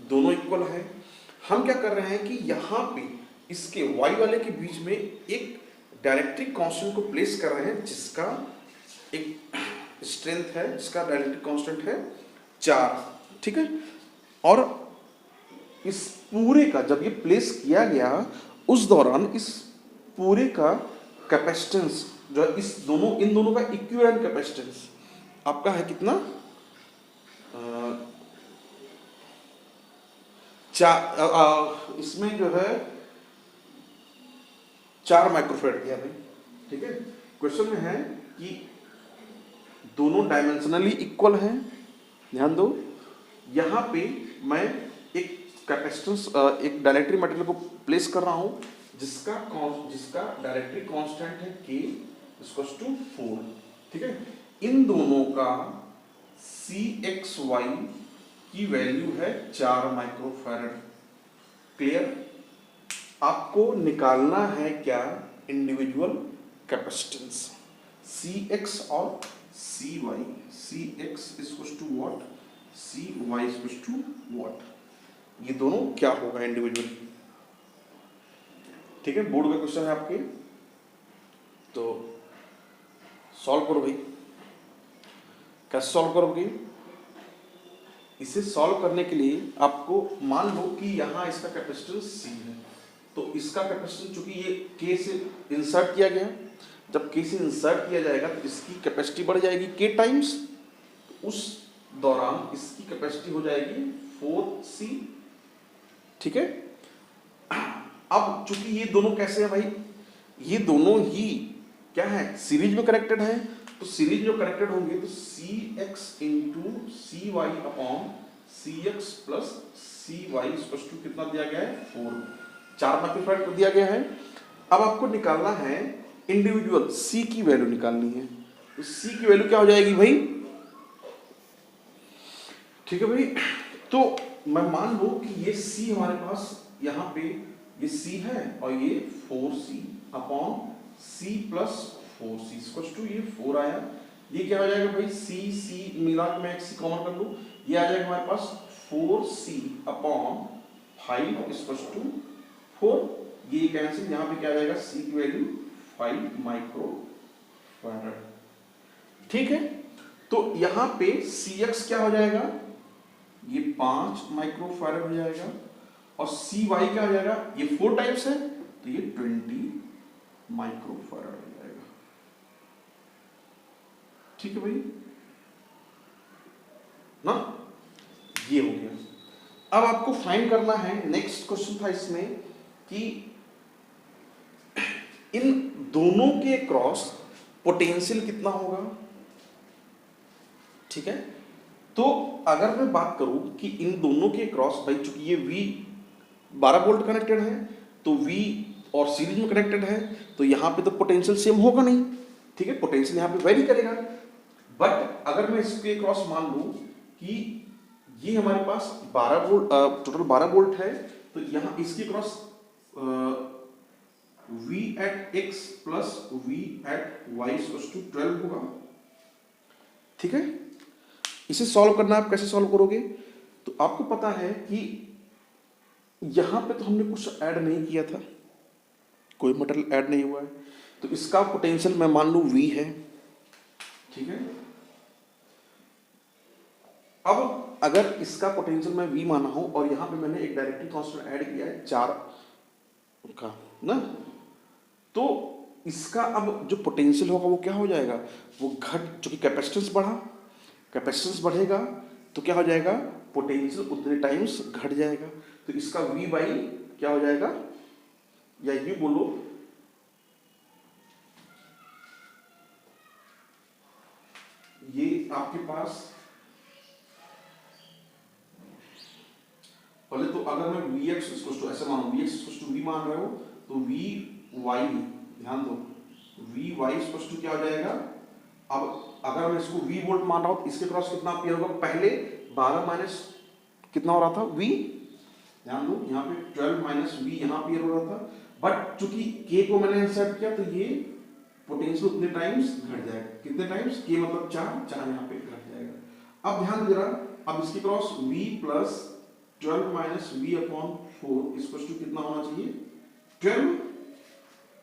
दोनों इक्वल है। हम क्या कर रहे हैं कि यहाँ पे इसके y वाले के बीच में एक डायरेक्ट्रिक कांस्टेंट को प्लेस कर रहे हैं, जिसका एक स्ट्रेंथ है, जिसका डायरेक्ट्रिक कांस्टेंट है 4, ठीक है। और इस पूरे का जब ये प्लेस किया गया उस दौरान इस पूरे का कैपेसिटेंस जो है इन दोनों का इक्विवेलेंट कैपेसिटेंस आपका है कितना, 4, इसमें जो है 4 माइक्रोफैराड किया भाई, ठीक है। क्वेश्चन में है कि दोनों डायमेंशनली इक्वल हैं, ध्यान दो। यहाँ पे मैं एक कैपेसिटेंस, एक डायलेक्ट्रिक मटेरियल को प्लेस कर रहा हूँ जिसका डायलेक्ट्रिक कांस्टेंट है K इक्वल्स टू 4, ठीक है। इन दोनों का CXY की वैल्यू है 4 माइक्रोफैराड। क्लियर? आपको निकालना है क्या, इंडिविजुअल कैपेसिटेंस CX और CY। CX equals to what, CY equals to what, ये दोनों क्या होगा इंडिविजुअल, ठीक है। बोर्ड का क्वेश्चन है आपके, तो सॉल्व करो भाई। कैसे सॉल्व करोगे? इसे सॉल्व करने के लिए आपको मान लो कि यहाँ इसका कैपेसिटेंस C है, तो इसका कैपेसिटेंस चूंकि ये K से इंसर्ट किया गया, जब K से इंसर्ट किया जाएगा तो इसकी कैपेसिटी बढ़ जाएगी K टाइम्स, उस दौरान इसकी कैपेसिटी हो जाएगी 4C, ठीक है। अब चूंकि ये दोनों कैसे हैं भाई, ये दोनों ही क्या है, सीरीज में कनेक्टेड है, तो सीरीज में कनेक्टेड होंगे तो CX into CY upon CX plus CY equals to कितना दिया गया है, 4 माइक्रोफैराड दिया गया है। अब आपको निकालना है इंडिविजुअल C की वैल्यू निकालनी है, तो C की वैल्यू क्या हो जाएगी भाई, ठीक है भाई। तो मैं मान लूं कि ये C हमारे पास यहाँ पे ये C है और ये 4C upon C plus 4C equals to ये 4 आया। ये क्या हो जाएगा भाई, C मिला के मैं एक C कॉमन कर लूं, ये आ जाएगा हमारे पास 4C अपॉन 5 इक्वल्स टू 4, ये कैंसिल, यहाँ पे क्या आ जाएगा C की वैल्यू 5 माइक्रोफैराड, ठीक है। तो यहाँ पे CX क्या हो जाएगा, ये 5 माइक्रोफैराड हो जाएगा, और CY क्या हो जाएगा, ये 4 टाइम्स है तो ये 20 माइक्रोफैराड हो जाएगा, ठीक है भाई ना, ये हो गया। अब आपको फाइंड करना है, नेक्स्ट क्वेश्चन था इसमें कि इन दोनों के क्रॉस पोटेंशियल कितना होगा, ठीक है। तो अगर मैं बात करूं कि इन दोनों के क्रॉस, भाई चूंकि ये V 12 वोल्ट कनेक्टेड है, तो V और सीरीज में कनेक्टेड है, तो यहाँ पे तो पोटेंशियल सेम होगा नहीं, ठीक है, पोटेंशियल यहाँ पे वेरी करेगा। बट अगर मैं इसके क्रॉस मान लूं कि ये हमारे पास 12 वोल्ट, टोटल 12 वोल्ट है, तो यहाँ इसके cross V at X plus V at Y equals to 12 होगा, ठीक है। इसे सॉल्व करना, आप कैसे सॉल्व करोगे, तो आपको पता है कि यहां पे तो हमने कुछ ऐड नहीं किया था, कोई मटेरियल ऐड नहीं हुआ है, तो इसका पोटेंशियल मैं मान लूं V है, ठीक है। अब अगर इसका पोटेंशियल मैं V माना हूं और यहां पे मैंने एक डायरेक्ट्रिक कांस्टेंट ऐड किया है 4 का ना, तो इसका अब जो पोटेंशियल होगा वो क्या हो जाएगा, वो घट, चूंकि कैपेसिटेंस बढ़ा, कैपेसिटेंस बढ़ेगा तो क्या हो जाएगा, पोटेंशियल उतने टाइम्स घट जाएगा, तो इसका V बाई क्या हो जाएगा, या यूं बोलो ये आपके पास, पहले तो अगर मैं Vx इक्वल टू ऐसे मानो, Vx इक्वल टू V मान रहे हो, तो Vy, ध्यान दो, Vy इक्वल टू क्या हो जाएगा, अब अगर मैं इसको V वोल्ट मान रहा हूं तो इसके क्रॉस कितना एम्पीयर होगा, पहले 12 माइनस कितना हो रहा था V, ध्यान दो यहाँ पे 12 माइनस वी यहाँ पे हो रहा था, बट चूंकि के को मैंने इंसर्ट किया तो ये पोटेंशियल उतने टाइम्स घट जाएगा। कितने टाइम्स? के मतलब 4 यहाँ पे घट जाएगा। अब ध्यान दो जरा, अब इसके cross v plus 12 minus V upon 4 equal to कितना होना चाहिए? 12।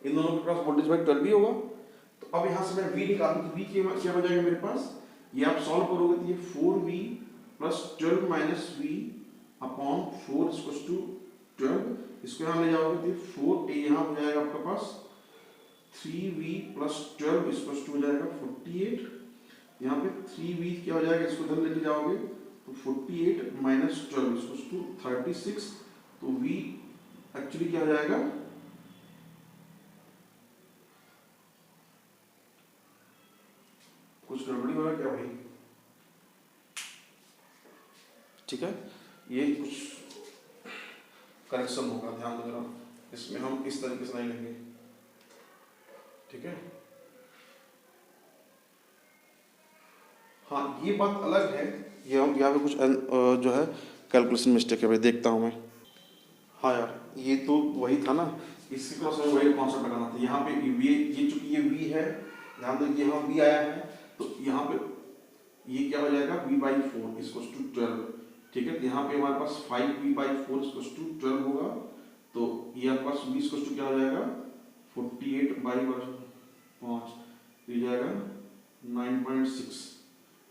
इन दोनों के क्रॉस वोल्टेज बाई 12 भी होगा। तो अब यहाँ से मैं v निकालूं तो v क्या हो जाएगा मेरे पास? ये आप सॉल्व करोगे तो ये 4v plus 12 minus V upon 4 equal to 12। इसको यहाँ ले जाओगे तो 4a यहाँ हो जाएगा आपके पास 3v प्लस 12 इक्वल टू हो जाएगा 48। यहाँ पे 3v क्या हो जाएगा? इसको इधर लेके जाओगे तो 48 माइनस 12 इक्वल टू 36। तो v एक्चुअली क्या हो जाएगा? कुछ गड़बड़ी हो रहा है क्या भाई? ठीक है, ये कुछ करेक्शन होगा, ध्यान दो जरा। इसमें हम इस तरीके से नहीं लेंगे, ठीक है। हाँ ये बात अलग है, ये हम यहाँ पे कुछ जो है कैलकुलेशन मिस्टेक है भाई, देखता हूँ मैं। हाँ यार ये तो वही था ना, इसके क्रॉस में वही कॉन्सेप्ट लगाना था। यहाँ पे ये चूंकि ये v है, ध्यान दो कि यहाँ v आया है, तो यहाँ पे ये क्या हो जाएगा? v/4 इक्वल टू 12, ठीक है। तो यहाँ पे हमारे पास 5v/4 इक्वल टू 12 होगा। तो ये आपके पास v इक्वल टू क्या हो जाएगा? 48/5 ये जाएगा 9.6,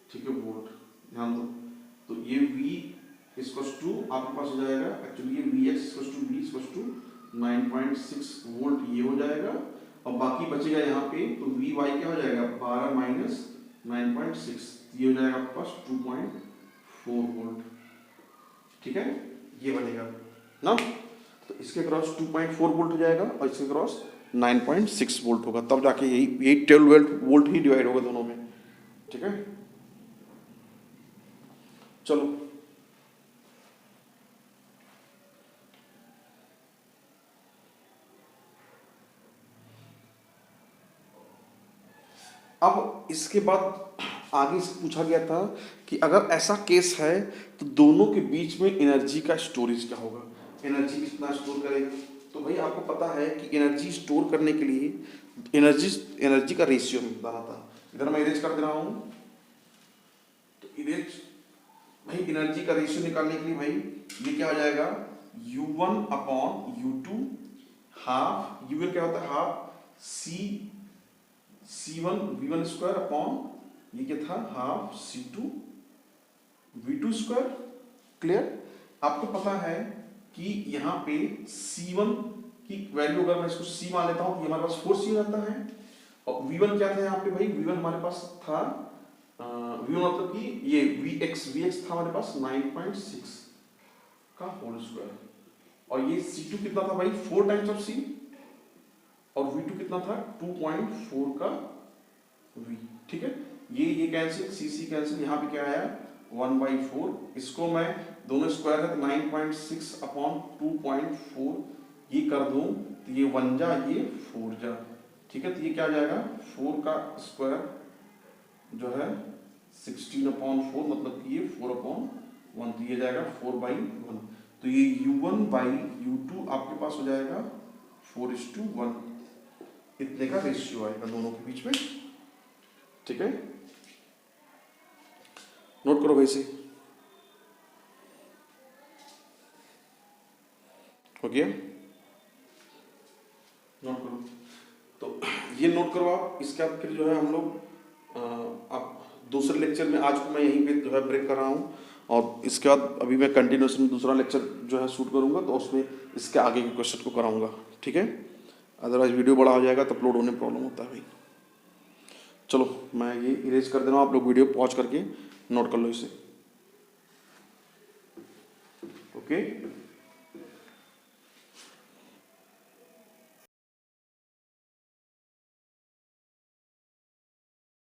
ठीक है, वोल्ट। ध्यान दो, तो ये v इक्वल टू आपके पास हो जाएगा, एक्चुअली ये vx इक्वल टू 9.6 वोल्ट ये हो जाएगा। और बाकी बचेगा यहाँ पे, तो vy क्या हो जाएगा? 12 माइनस 9.6 ये हो जाएगा आपके पास 2.4 वोल्ट, ठीक है, ये बनेगा ना। तो इसके क्रॉस 2.4 वोल्ट हो जाएगा और इसके क्रॉस 9.6 वोल्ट होगा, तब जाके यही 12 वोल्ट ही डिवाइड होगा दोनों में, ठीक है। चलो अब इसके बाद आगे से पूछा गया था कि अगर ऐसा केस है तो दोनों के बीच में एनर्जी का स्टोरेज क्या होगा? एनर्जी कितना स्टोर करेगा? तो भाई आपको पता है कि एनर्जी स्टोर करने के लिए एनर्जी का रेशियो में बताना था। इधर मैं इरेज कर दे रहा हूँ, तो इरेज भाई एनर्जी का रेशियो निकालने के लिए भाई ये क्या हो जाएगा? U1 upon U2 half, U1 क्या होता है? Half C1 V1 square upon ये क्या था? Half C2 V2 square. Clear? आपको पता है कि यहाँ पे C1 की वैल्यू अगर मैं इसको C मान लेता हूँ तो ये हमारे पास 4C रहता है। और V1 क्या था यहाँ पे भाई? V1 हमारे पास था V1 मतलब कि ये Vx था हमारे पास 9.6 का होल स्क्वायर। और ये C2 कितना था भाई? 4 टाइम्स ऑफ C। और V2 कितना था? 2.4 का V, ठीक है। ये कैंसिल, C कैंसिल, यहाँ पे क्या आया? 1/4। इसको मैं दोनों स्क्वायर है तो 9.6 अपॉन 2.4 ये कर दूं तो ये 1 जा, ये 4 जा, ठीक है। तो ये क्या आ जाएगा? 4 का स्क्वायर जो है 16/4 मतलब कि ये 4/1, तो ये जाएगा 4/1। तो ये U1/U2 आपके पास हो जाएगा 4:1, इतने का रेशियो आएगा दोनों के बीच में, ठीक है। नोट करो वैसे, हो गया? नोट करो, तो ये नोट करो आप। इसके बाद फिर जो है हम लोग आप दूसरे लेक्चर में, आज को मैं यहीं पे जो है ब्रेक कर रहा हूँ, और इसके बाद अभी मैं कंटिन्यूसन दूसरा लेक्चर जो है शूट करूँगा, तो उसमें इसके आगे के क्वेश्चन को कराऊँगा, ठीक है। अदरवाइज वीडियो बड़ा हो जाएगा तो अपलोड होने में प्रॉब्लम होता है भाई। चलो मैं ये इरेज कर दे रहा हूँ, आप लोग वीडियो पॉज करके नोट कर लो इसे, ओके।